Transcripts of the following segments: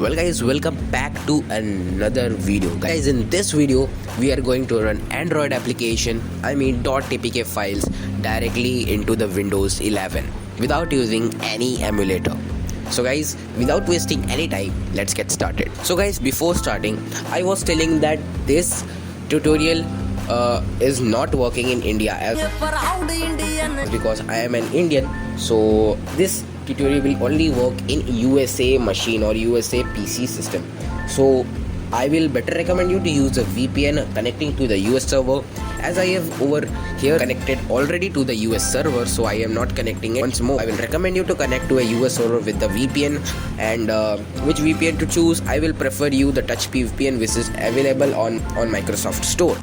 Well guys, welcome back to another video. Guys, in this video we are going to run Android application, .apk files directly into the Windows 11 without using any emulator. So guys, without wasting any time, let's get started. So guys, before starting, I was telling that this tutorial is not working in India because I am an Indian. So this tutorial will only work in USA machine or USA PC system. So I will better recommend you to use a VPN connecting to the US server, as I have over here connected already to the US server, so I am not connecting it once more. I will recommend you to connect to a US server with the VPN, and which VPN to choose. I will prefer you the Touch VPN, which is available on Microsoft Store.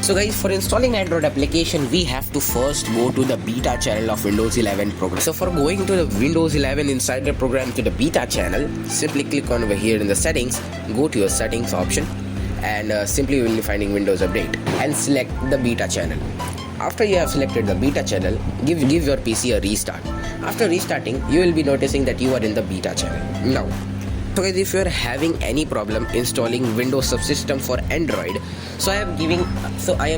So guys, for installing Android application, we have to first go to the beta channel of Windows 11 program. So for going to the Windows 11 inside the program to the beta channel, simply click on over here in the settings, go to your settings option, and simply you will be finding Windows Update and select the beta channel. After you have selected the beta channel, give your PC a restart. After restarting, you will be noticing that you are in the beta channel. Now, so guys, if you are having any problem installing Windows subsystem for Android, so I am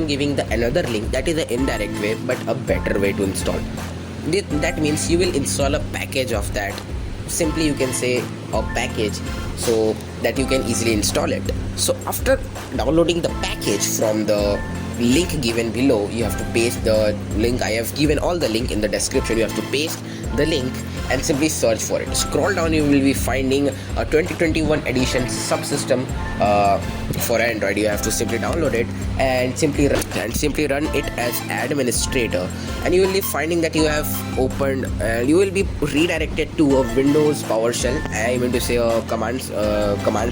giving the another link that is an indirect way but a better way to install. That means you will install a package of that. Simply you can say a package so that you can easily install it. So after downloading the package from the link given below, you have to paste the link. I have given all the link in the description. You have to paste the link and simply search for it. Scroll down, you will be finding a 2021 edition subsystem for Android. You have to simply download it and simply run it as administrator, and you will be finding that you have opened you will be redirected to a Windows PowerShell. I mean to say a command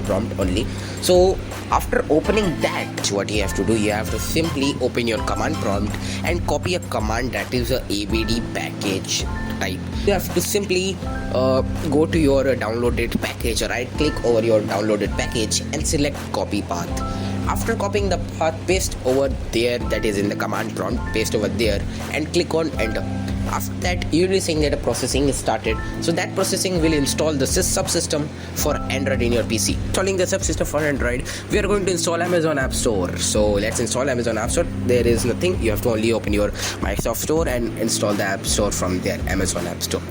prompt only. So after opening that, what you have to do, you have to simply open your command prompt and copy a command that is a ABD package type. You have to simply go to your downloaded package, right click over your downloaded package and select copy path. After copying the path, paste over there, that is in the command prompt, paste over there and click on enter. After that, you will be seeing that a processing is started. So that processing will install the subsystem for Android in your PC. Installing the subsystem for Android, we are going to install Amazon App Store. So let's install Amazon App Store. There is nothing. You have to only open your Microsoft Store and install the App Store from there, Amazon App Store.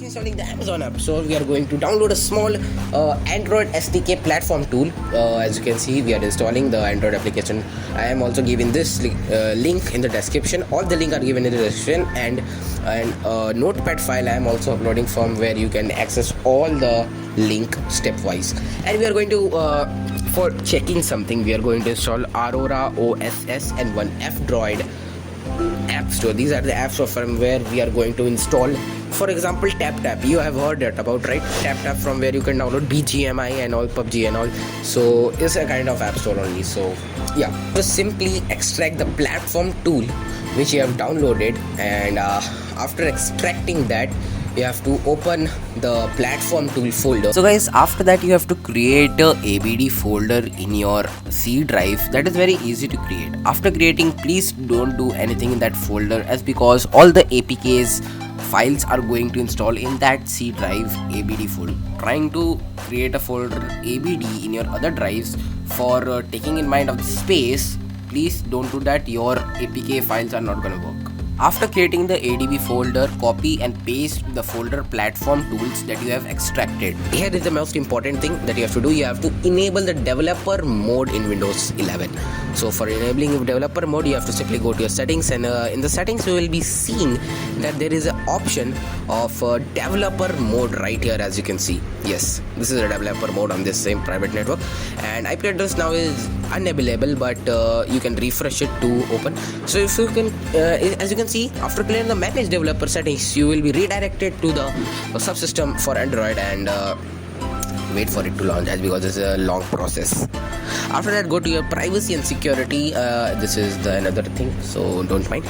Installing the Amazon App Store, we are going to download a small Android SDK platform tool. As you can see, we are installing the Android application. I am also giving this link in the description. All the links are given in the description, and a notepad file I am also uploading from where you can access all the link stepwise. And we are going to for checking something, we are going to install Aurora OSS and one F-Droid App Store. These are the apps from where we are going to install. For example, Tap. You have heard that about, right? Tap from where you can download Bgmi and all, Pubg and all. So it's a kind of app store only. So yeah, just simply extract the platform tool which you have downloaded, and after extracting that, you have to open the platform tool folder. So guys, after that you have to create a ABD folder in your C drive. That is very easy to create. After creating, please don't do anything in that folder, as because all the APKs files are going to install in that C drive ABD folder. Trying to create a folder ABD in your other drives for taking in mind of the space, please don't do that. Your APK files are not gonna work. After creating the ADB folder, copy and paste the folder platform tools that you have extracted. Here is the most important thing that you have to do. You have to enable the developer mode in Windows 11. So for enabling developer mode, you have to simply go to your settings, and in the settings you will be seeing that there is an option of developer mode right here, as you can see. Yes, this is a developer mode on this same private network, and IP address now is unavailable, but you can refresh it to open. So if you can, as you can see, after clearing the manage developer settings, you will be redirected to the subsystem for Android, and wait for it to launch, as because it's a long process. After that, go to your privacy and security. This is the another thing, so don't mind.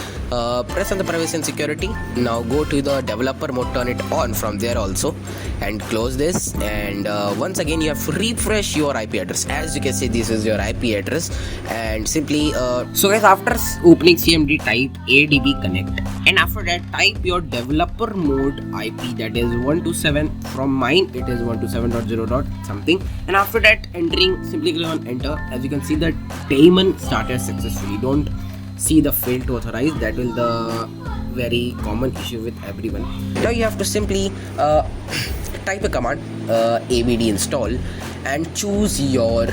Press on the privacy and security. Now go to the developer mode, turn it on from there also, and close this. And once again, you have to refresh your IP address. As you can see, this is your IP address, and simply so guys, after opening CMD, type ADB connect, and after that type your developer mode IP, that is 127. From mine it is 127.0. something, and after that entering, simply click on enter. As you can see, the daemon started successfully. Don't see the fail to authorize, that will the very common issue with everyone. Now you have to simply type a command, abd install, and choose your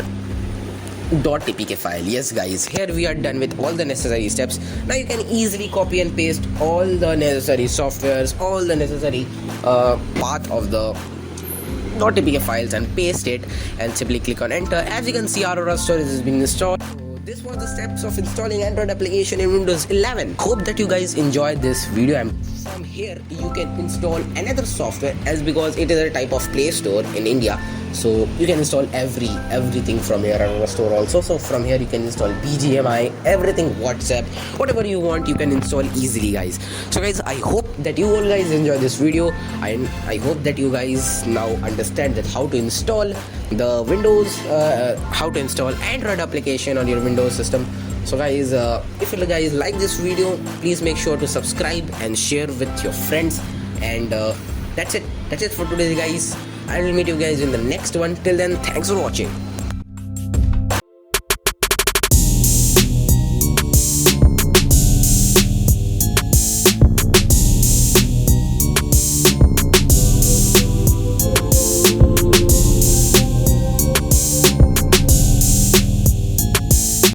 .apk file. Yes guys, here we are done with all the necessary steps. Now you can easily copy and paste all the necessary softwares, all the necessary path of the .apk files, and paste it, and simply click on enter. As you can see, Aurora storage has been installed. This was the steps of installing Android application in Windows 11. Hope that you guys enjoyed this video, and from here you can install another software, as because it is a type of Play Store in India, so you can install everything from here on the store also. So from here you can install Bgmi, everything, WhatsApp, whatever you want you can install easily guys. So guys, I hope that you all guys enjoy this video, and I hope that you guys now understand that how to install the Windows, how to install Android application on your Windows system. So guys, if you guys like this video, please make sure to subscribe and share with your friends. And that's it for today guys. I will meet you guys in the next one. Till then, thanks for watching.